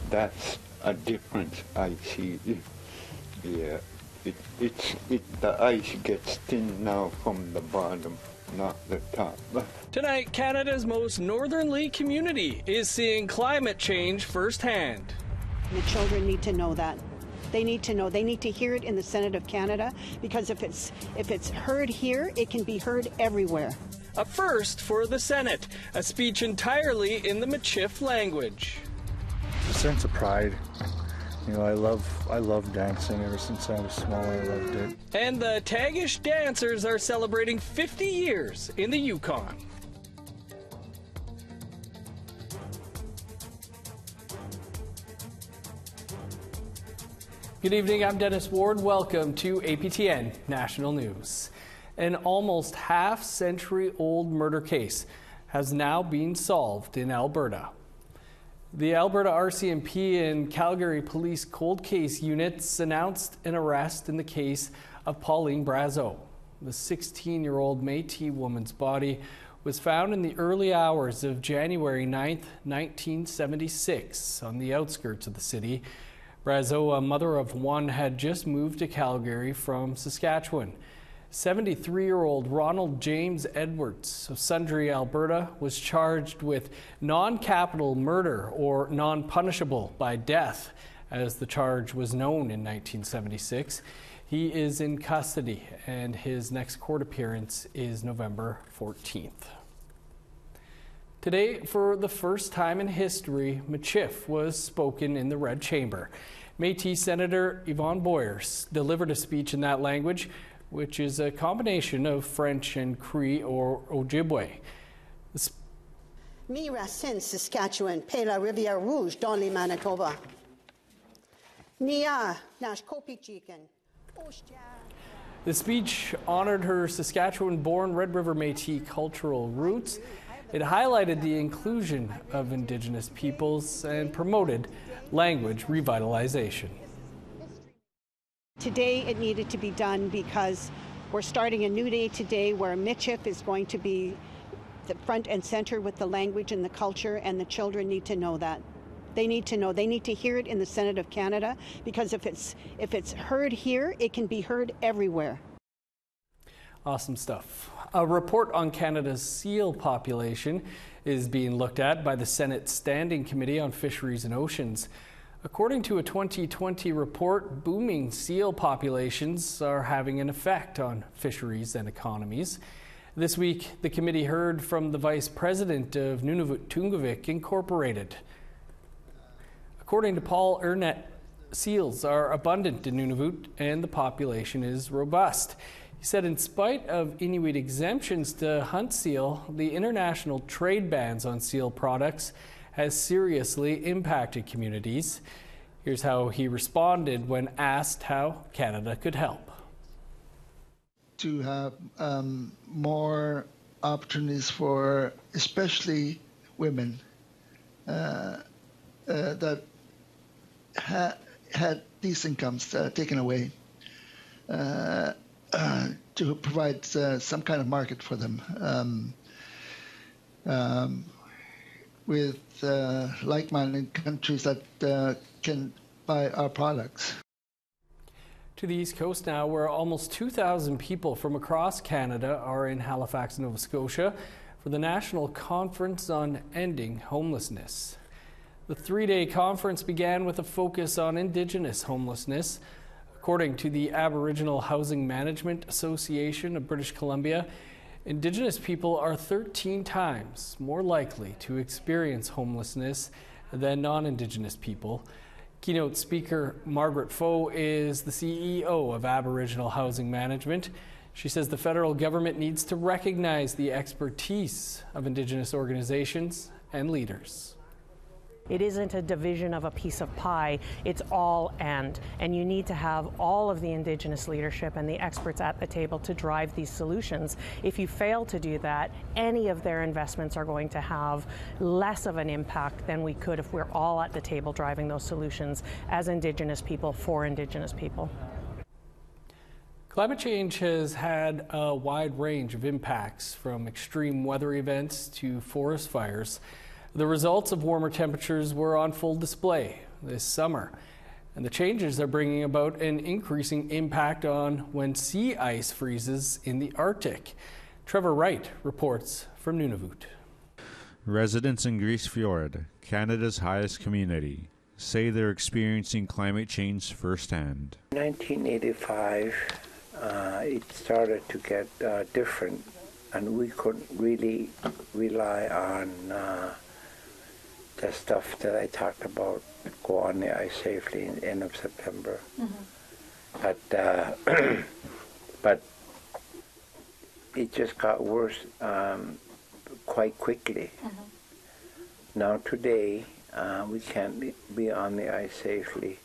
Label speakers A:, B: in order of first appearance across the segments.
A: That's a difference I see. Yeah, the ice gets thin now from the bottom, not the top.
B: Tonight, Canada's most northernly community is seeing climate change firsthand.
C: The children need to know that. They need to know. They need to hear it in the Senate of Canada, because if it's heard here, it can be heard everywhere.
B: A first for the Senate, a speech entirely in the Michif language.
D: A sense of pride. You know, I love dancing. Ever since I was small, I loved it.
B: And the Tagish dancers are celebrating 50 years in the Yukon. Good evening, I'm Dennis Ward. Welcome to APTN National News. An almost half-century-old murder case has now been solved in Alberta. The Alberta RCMP and Calgary Police Cold Case Units announced an arrest in the case of Pauline Brazeau. The 16-year-old Métis woman's body was found in the early hours of January 9th, 1976, on the outskirts of the city. Brazeau, a mother of one, had just moved to Calgary from Saskatchewan. 73-year-old Ronald James Edwards of Sundre, Alberta, was charged with non-capital murder, or non-punishable by death, as the charge was known in 1976. He is in custody, and his next court appearance is November 14th. Today, for the first time in history, Michif was spoken in the Red Chamber. Métis Senator Yvonne Boyers delivered a speech in that language, which is a combination of French and Cree or Ojibwe.
C: Mi racine Saskatchewan, pe la rivière rouge dans les Manitoba. Nia nash kopichikan.
B: The speech honored her Saskatchewan-born Red River Métis cultural roots. It highlighted the inclusion of Indigenous peoples and promoted language revitalization.
C: Today it needed to be done because we're starting a new day today where Michif is going to be the front and center with the language and the culture, and the children need to know that. They need to know. They need to hear it in the Senate of Canada, because if it's heard here, it can be heard everywhere.
B: Awesome stuff. A report on Canada's seal population is being looked at by the Senate Standing Committee on Fisheries and Oceans. According to a 2020 report, booming seal populations are having an effect on fisheries and economies. This week, the committee heard from the Vice President of Nunavut-Tunngavik Incorporated. According to Paul Ernett, seals are abundant in Nunavut and the population is robust. He said in spite of Inuit exemptions to hunt seal, the international trade bans on seal products has seriously impacted communities. Here's how he responded when asked how Canada could help.
E: To have more opportunities for especially women that had these incomes taken away, to provide some kind of market for them. With like-minded countries that can buy our products.
B: To the East Coast now, where almost 2,000 people from across Canada are in Halifax, Nova Scotia, for the National Conference on Ending Homelessness. The three-day conference began with a focus on Indigenous homelessness. According to the Aboriginal Housing Management Association of British Columbia, Indigenous people are 13 times more likely to experience homelessness than non-Indigenous people. Keynote speaker Margaret Foe is the CEO of Aboriginal Housing Management. She says the federal government needs to recognize the expertise of Indigenous organizations and leaders.
F: It isn't a division of a piece of pie, it's all and you need to have all of the Indigenous leadership and the experts at the table to drive these solutions. If you fail to do that, any of their investments are going to have less of an impact than we could if we're all at the table driving those solutions as Indigenous people for Indigenous people.
B: Climate change has had a wide range of impacts, from extreme weather events to forest fires. The results of warmer temperatures were on full display this summer, and the changes are bringing about an increasing impact on when sea ice freezes in the Arctic. Trevor Wright reports from Nunavut.
G: Residents in Grise Fjord, Canada's highest community, say they're experiencing climate change firsthand.
H: In 1985, it started to get different, and we couldn't really rely on the stuff that I talked about, go on the ice safely in the end of September. Mm-hmm. But it just got worse quite quickly. Mm-hmm. Now today, we can't be on the ice safely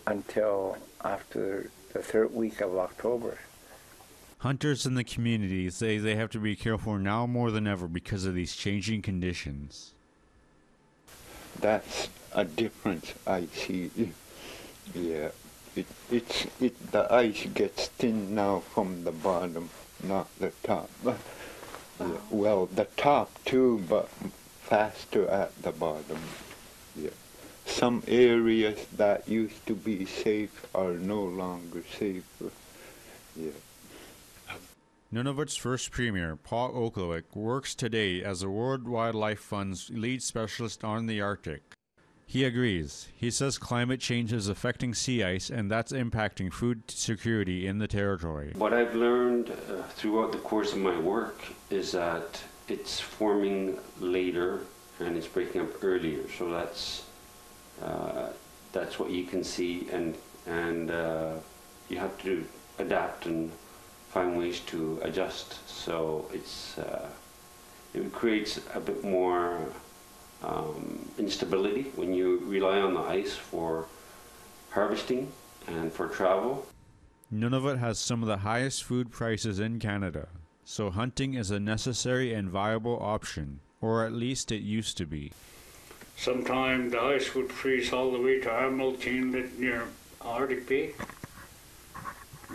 H: until after the third week of October.
G: Hunters in the community say they have to be careful now more than ever because of these changing conditions.
A: That's a difference I see. Yeah, the ice gets thin now from the bottom, not the top. Yeah, well, the top too, but faster at the bottom. Yeah. Some areas that used to be safe are no longer safe. Yeah.
G: Nunavut's first premier, Paul Okolik, works today as the World Wildlife Fund's lead specialist on the Arctic. He agrees. He says climate change is affecting sea ice and that's impacting food security in the territory.
I: What I've learned throughout the course of my work is that it's forming later and it's breaking up earlier. So that's what you can see, and you have to adapt and find ways to adjust. So it creates a bit more instability when you rely on the ice for harvesting and for travel.
G: Nunavut has some of the highest food prices in Canada, so hunting is a necessary and viable option, or at least it used to be.
J: Sometimes the ice would freeze all the way to Hamilton near Arctic Bay.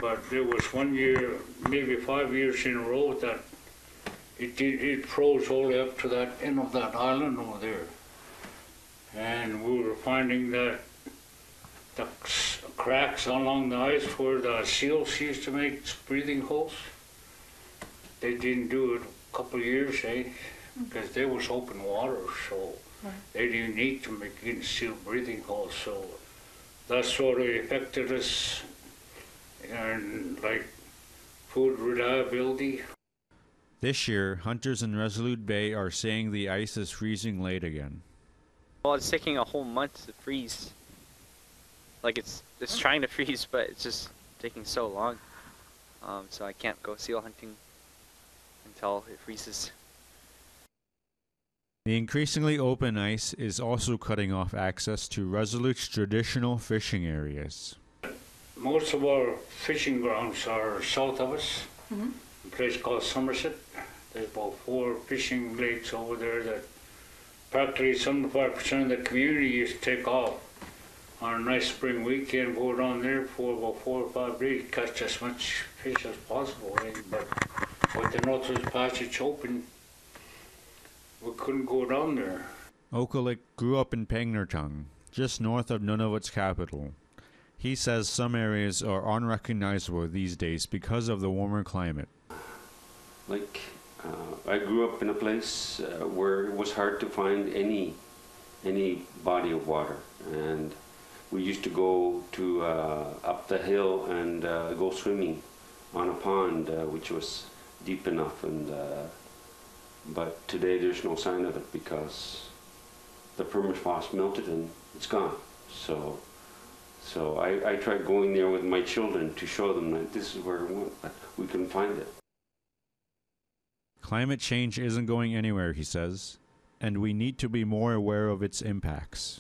J: But there was one year, maybe 5 years in a row, that it froze all the way up to that end of that island over there. And we were finding that the cracks along the ice where the seals used to make breathing holes, they didn't do it a couple of years, because there was open water, so they didn't need to make seal breathing holes. So that sort of affected us, and like food reliability.
G: This year, hunters in Resolute Bay are saying the ice is freezing late again.
K: Well, it's taking a whole month to freeze. Like it's trying to freeze, but it's just taking so long. So I can't go seal hunting until it freezes.
G: The increasingly open ice is also cutting off access to Resolute's traditional fishing areas.
J: Most of our fishing grounds are south of us, a place called Somerset. There's about 4 fishing lakes over there that practically 75% of the community used to take off on a nice spring weekend, go down there for about 4 or 5 days, catch as much fish as possible. But with the Northwest Passage open, we couldn't go down there.
G: Okolik grew up in Pengnertung, just north of Nunavut's capital. He says some areas are unrecognizable these days because of the warmer climate.
I: Like, I grew up in a place where it was hard to find any body of water, and we used to go to up the hill and go swimming on a pond which was deep enough, and but today there's no sign of it because the permafrost melted and it's gone. So I tried going there with my children to show them that this is where we went, but we couldn't find it.
G: Climate change isn't going anywhere, he says, and we need to be more aware of its impacts.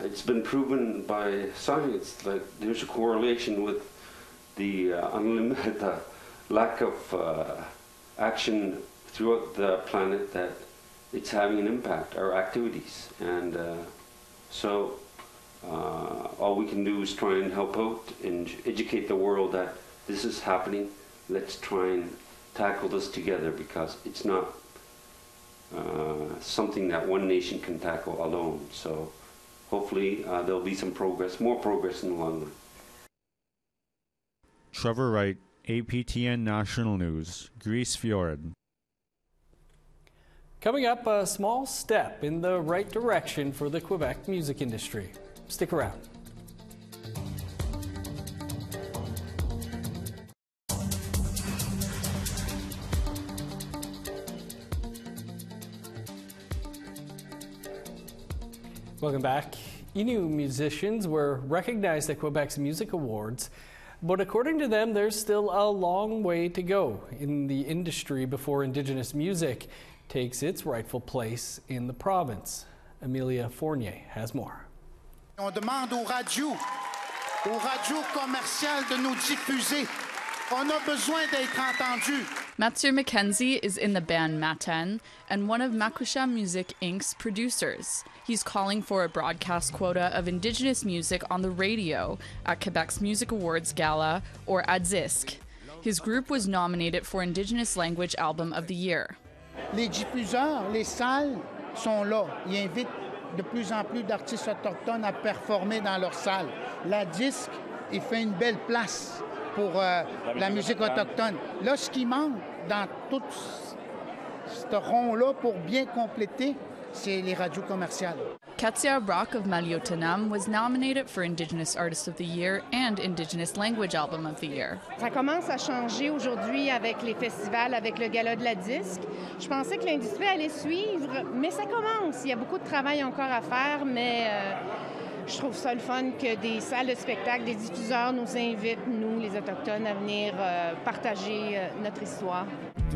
I: It's been proven by science that there's a correlation with the unlimited lack of action throughout the planet, that it's having an impact, our activities. And so all we can do is try and help out and educate the world that this is happening. Let's try and tackle this together, because it's not something that one nation can tackle alone. So hopefully there'll be some progress, more progress in the long run.
G: Trevor Wright, APTN National News, Grise Fiord.
B: Coming up, a small step in the right direction for the Quebec music industry. Stick around. Welcome back. Innu musicians were recognized at Quebec's Music Awards, but according to them, there's still a long way to go in the industry before Indigenous music takes its rightful place in the province. Amelia Fournier has more.
L: On demande aux radios commerciales de nous diffuser. On a besoin d'être entendu.
M: Mathieu Mackenzie is in the band Matin and one of Makusha Music Inc.'s producers. He's calling for a broadcast quota of Indigenous music on the radio at Quebec's Music Awards Gala, or ADZISC. His group was nominated for Indigenous Language Album of the Year.
L: Les diffuseurs, les salles sont là. Ils invitent de plus en plus d'artistes autochtones à performer dans leurs salles. La disque, il fait une belle place pour la musique autochtone. Là, ce qui manque dans tout ce rond-là pour bien compléter, c'est les radios commerciales.
M: Katia Brock of Maliotenam was nominated for Indigenous Artist of the Year and Indigenous Language Album of the Year.
N: Ça commence à changer aujourd'hui avec les festivals, avec le gala de la disque. Je pensais que l'industrie allait suivre, mais ça commence. Il y a beaucoup de travail encore à faire, mais je trouve ça le fun que des salles de spectacle, des diffuseurs nous invitent, nous, les Autochtones, à venir partager notre histoire.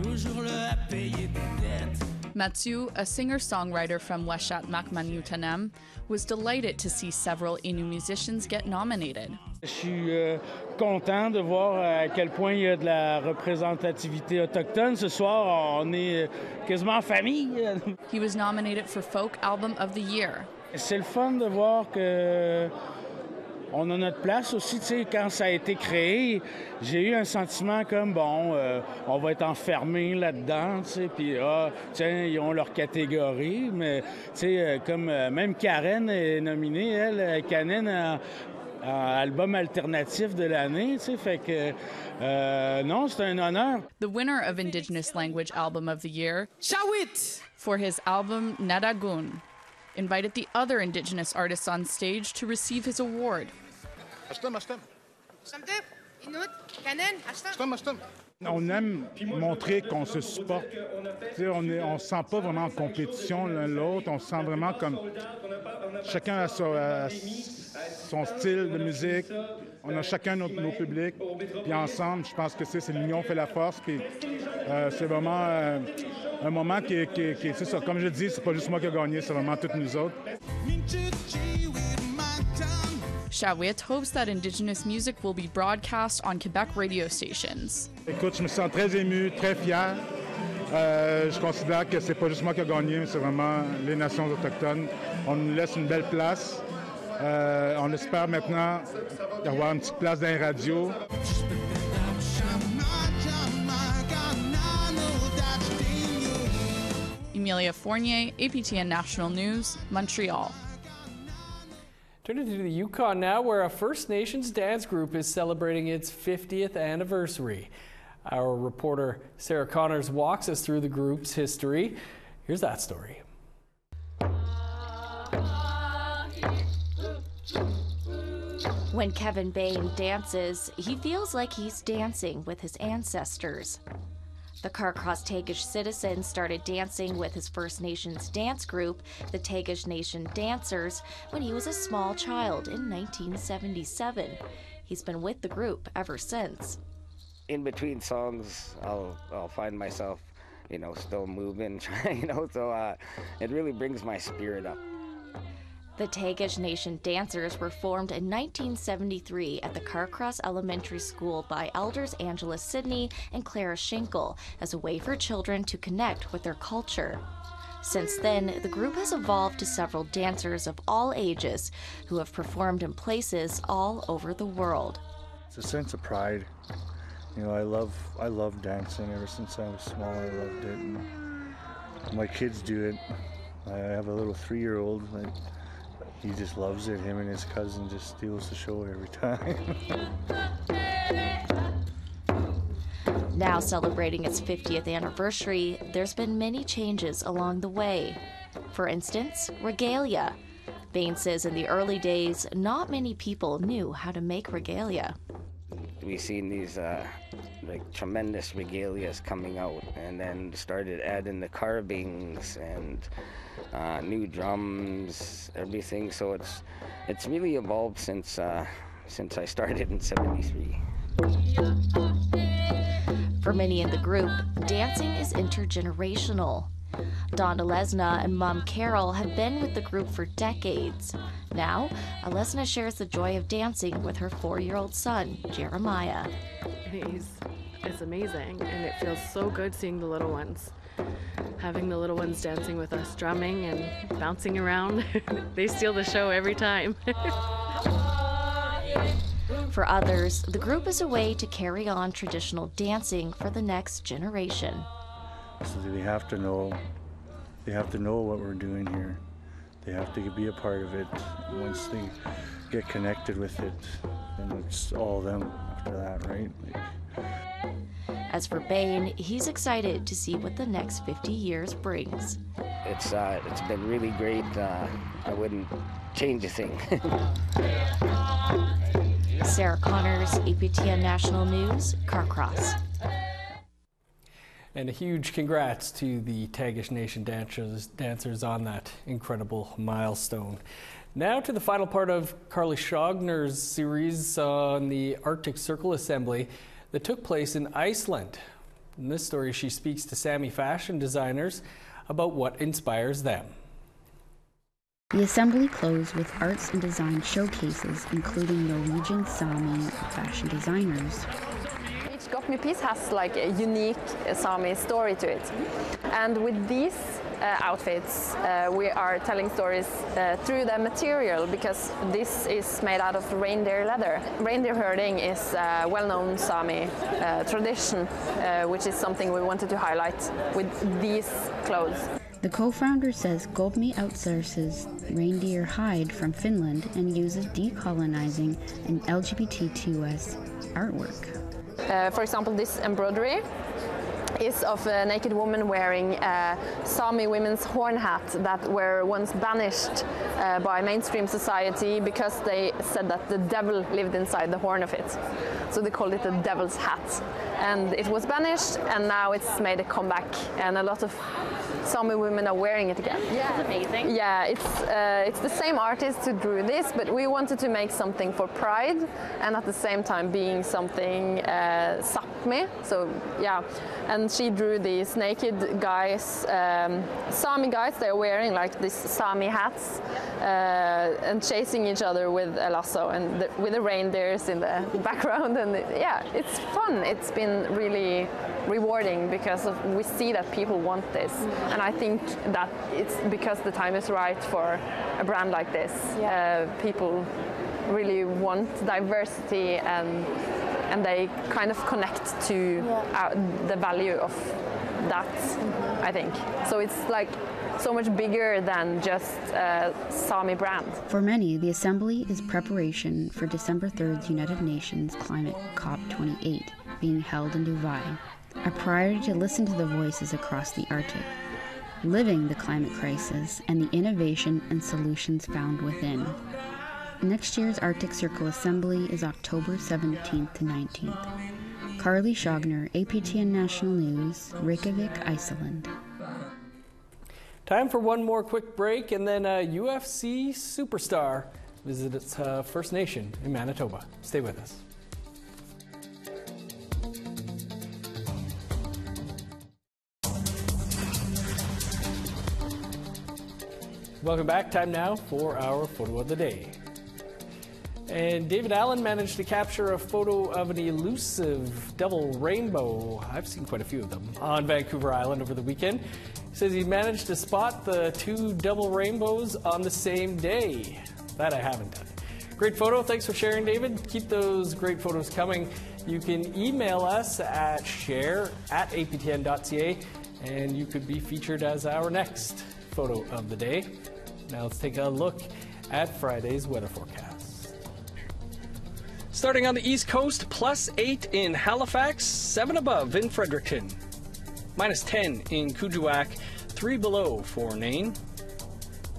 M: Toujours là à payer des dettes. Mathieu, a singer-songwriter from Weshat Makmaniutanam, was delighted to see several Innu musicians get nominated.
O: Je suis content de voir à quel point il y a de la représentativité autochtone. Ce soir, on est quasiment en famille.
M: He was nominated for Folk Album of the Year.
O: C'est le fun de voir que on a notre place aussi. Tu sais, quand ça a été créé, j'ai eu un sentiment comme, bon, on va être enfermé là-dedans, tu sais, puis, tiens, ils ont leur catégorie, mais, tu sais, comme même Karen est nominée, elle, Karen, en album alternatif de l'année, tu sais, fait que, non, c'est un honneur.
M: The winner of Indigenous Language Album of the Year, Shawit, for his album Nadagun, invited the other Indigenous artists on stage to receive his award.
P: On aime montrer qu'on se supporte. On ne se sent pas vraiment en compétition l'un l'autre. On se sent vraiment comme chacun a son style de musique. On a chacun nos publics. Puis ensemble, je pense que c'est l'union fait la force. Puis c'est vraiment un moment qui c'est ça. Comme je dis, c'est pas juste moi qui ai gagné, c'est vraiment toutes nous autres.
M: Shawit hopes that Indigenous music will be broadcast on Quebec radio stations.
P: Écoute, je me sens très ému, très fier. Je considère que c'est pas juste moi qui ai gagné, mais c'est vraiment les nations autochtones. On nous laisse une belle place. On espère maintenant avoir une petite place dans les radios.
M: Amelia Fournier, APTN National News, Montreal.
B: Turning to the Yukon now, where a First Nations dance group is celebrating its 50th anniversary. Our reporter Sarah Connors walks us through the group's history. Here's that story.
Q: When Kevin Bain dances, he feels like he's dancing with his ancestors. The Carcross Tagish citizen started dancing with his First Nations dance group, the Tagish Nation Dancers, when he was a small child in 1977. He's been with the group ever since.
R: In between songs, I'll find myself, still moving, so it really brings my spirit up.
Q: The Tagish Nation Dancers were formed in 1973 at the Carcross Elementary School by elders Angela Sidney and Clara Schinkel as a way for children to connect with their culture. Since then, the group has evolved to several dancers of all ages who have performed in places all over the world.
D: It's a sense of pride. You know, I love dancing. Ever since I was small, I loved it. And my kids do it. I have a little 3-year-old. He just loves it. Him and his cousin just steals the show every time.
Q: Now celebrating its 50th anniversary, there's been many changes along the way. For instance, regalia. Bain says in the early days, not many people knew how to make regalia.
R: We've seen these tremendous regalias coming out, and then started adding the carvings and new drums, everything. So it's really evolved since I started in '73.
Q: For many in the group, dancing is intergenerational. Donna Lesna and Mom Carol have been with the group for decades. Now, Lesna shares the joy of dancing with her 4-year-old son, Jeremiah.
S: It's amazing, and it feels so good seeing the little ones. Having the little ones dancing with us, drumming and bouncing around. They steal the show every time.
Q: For others, the group is a way to carry on traditional dancing for the next generation.
D: So they have to know what we're doing here. They have to be a part of it. Once they get connected with it, then it's all them after that, right?
Q: As for Bain, he's excited to see what the next 50 years brings.
R: It's been really great. I wouldn't change a thing.
Q: Sarah Connors, APTN National News, Carcross.
B: And a huge congrats to the Tagish Nation dancers on that incredible milestone. Now to the final part of Carly Schogner's series on the Arctic Circle Assembly that took place in Iceland. In this story, she speaks to Sami fashion designers about what inspires them.
T: The assembly closed with arts and design showcases, including Norwegian Sami fashion designers.
U: Each Got Me piece has like a unique Sami story to it. And with these outfits, we are telling stories through the material, because this is made out of reindeer leather. Reindeer herding is a well-known Sami tradition, which is something we wanted to highlight with these clothes.
T: The co-founder says GoBme outsources reindeer hide from Finland and uses decolonizing and LGBTQS artwork.
U: For example, this embroidery is of a naked woman wearing a Sami women's horn hat that were once banished by mainstream society because they said that the devil lived inside the horn of it. So they called it the devil's hat. And it was banished, and now it's made a comeback, and a lot of Sami women are wearing it again.
Q: Yeah, it's amazing.
U: Yeah, it's the same artist who drew this, but we wanted to make something for pride, and at the same time being something Sápmi. So yeah, and she drew these naked guys, Sami guys. They're wearing like these Sami hats and chasing each other with a lasso, and with the reindeers in the background. And yeah, it's fun. It's been really rewarding because we see that people want this, and I think that it's because the time is right for a brand like this. People really want diversity, and they kind of connect to the value of that, I think. So it's like so much bigger than just a Sami brand.
T: For many, the assembly is preparation for December 3rd's United Nations Climate COP28 being held in Dubai, a priority to listen to the voices across the Arctic, living the climate crisis and the innovation and solutions found within. Next year's Arctic Circle Assembly is October 17th to 19th. Carly Schogner, APTN National News, Reykjavik, Iceland.
B: Time for one more quick break, and then a UFC superstar visits First Nation in Manitoba. Stay with us. Welcome back. Time now for our photo of the day. And David Allen managed to capture a photo of an elusive double rainbow. I've seen quite a few of them on Vancouver Island over the weekend. He says he managed to spot the 2 double rainbows on the same day. That I haven't done. Great photo. Thanks for sharing, David. Keep those great photos coming. You can email us at share@aptn.ca, and you could be featured as our next photo of the day. Now let's take a look at Friday's weather forecast. Starting on the East Coast, +8 in Halifax, 7 above in Fredericton. -10 in Kuujjuaq, 3 below for Nain.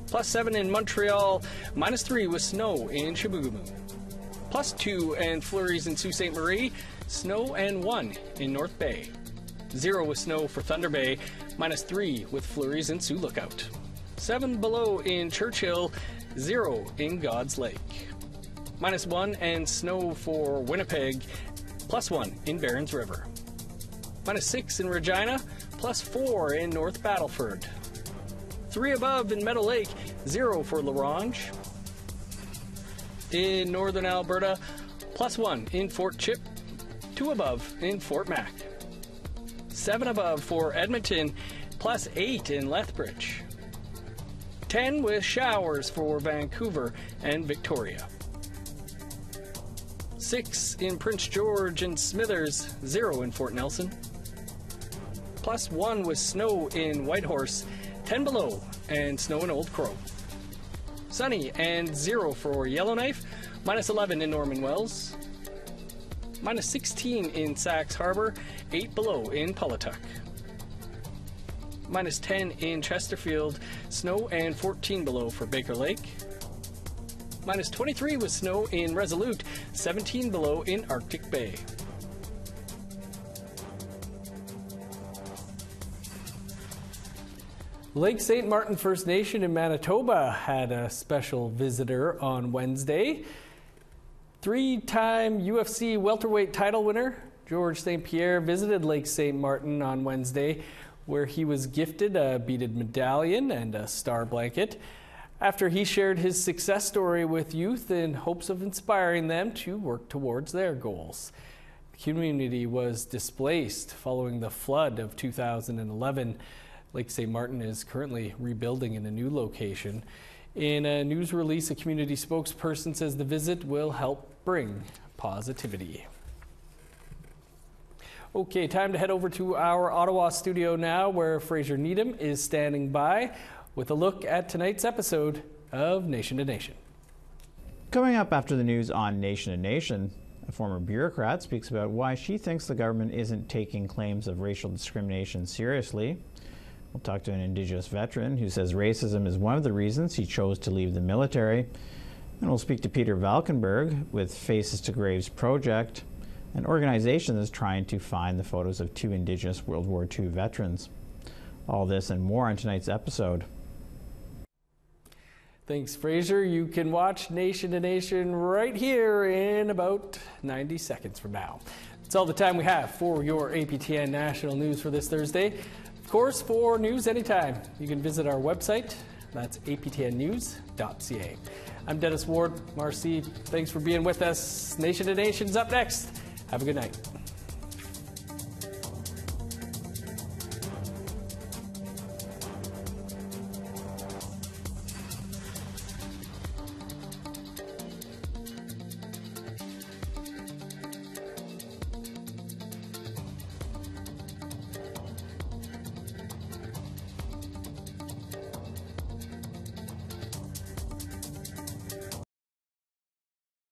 B: +7 in Montreal, -3 with snow in Chibougamau. +2 and flurries in Sault Ste. Marie, snow and 1 in North Bay. 0 with snow for Thunder Bay, -3 with flurries in Sioux Lookout. 7 below in Churchill, 0 in God's Lake. -1 and snow for Winnipeg, +1 in Barons River. -6 in Regina, +4 in North Battleford. 3 above in Meadow Lake, 0 for La Ronge. In northern Alberta, +1 in Fort Chip, 2 above in Fort Mac. 7 above for Edmonton, +8 in Lethbridge. 10 with showers for Vancouver and Victoria. 6 in Prince George and Smithers, 0 in Fort Nelson. +1 with snow in Whitehorse, 10 below and snow in Old Crow. Sunny and 0 for Yellowknife, -11 in Norman Wells. -16 in Sachs Harbor, 8 below in Pawatuck. -10 in Chesterfield, snow and 14 below for Baker Lake. -23 with snow in Resolute, 17 below in Arctic Bay. Lake St. Martin First Nation in Manitoba had a special visitor on Wednesday. 3-time UFC welterweight title winner George St. Pierre visited Lake St. Martin on Wednesday, where he was gifted a beaded medallion and a star blanket after he shared his success story with youth in hopes of inspiring them to work towards their goals. The community was displaced following the flood of 2011. Lake St. Martin is currently rebuilding in a new location. In a news release, a community spokesperson says the visit will help bring positivity. Okay, time to head over to our Ottawa studio now, where Fraser Needham is standing by with a look at tonight's episode of Nation to Nation.
C: Coming up after the news on Nation to Nation, a former bureaucrat speaks about why she thinks the government isn't taking claims of racial discrimination seriously. We'll talk to an Indigenous veteran who says racism is one of the reasons he chose to leave the military. And we'll speak to Peter Valkenburg with Faces to Graves Project, an organization that's trying to find the photos of 2 Indigenous World War II veterans. All this and more on tonight's episode.
B: Thanks, Fraser. You can watch Nation to Nation right here in about 90 seconds from now. That's all the time we have for your APTN National News for this Thursday. Of course, for news anytime, you can visit our website. That's aptnnews.ca. I'm Dennis Ward. Marcy, thanks for being with us. Nation to Nation's up next. Have a good night.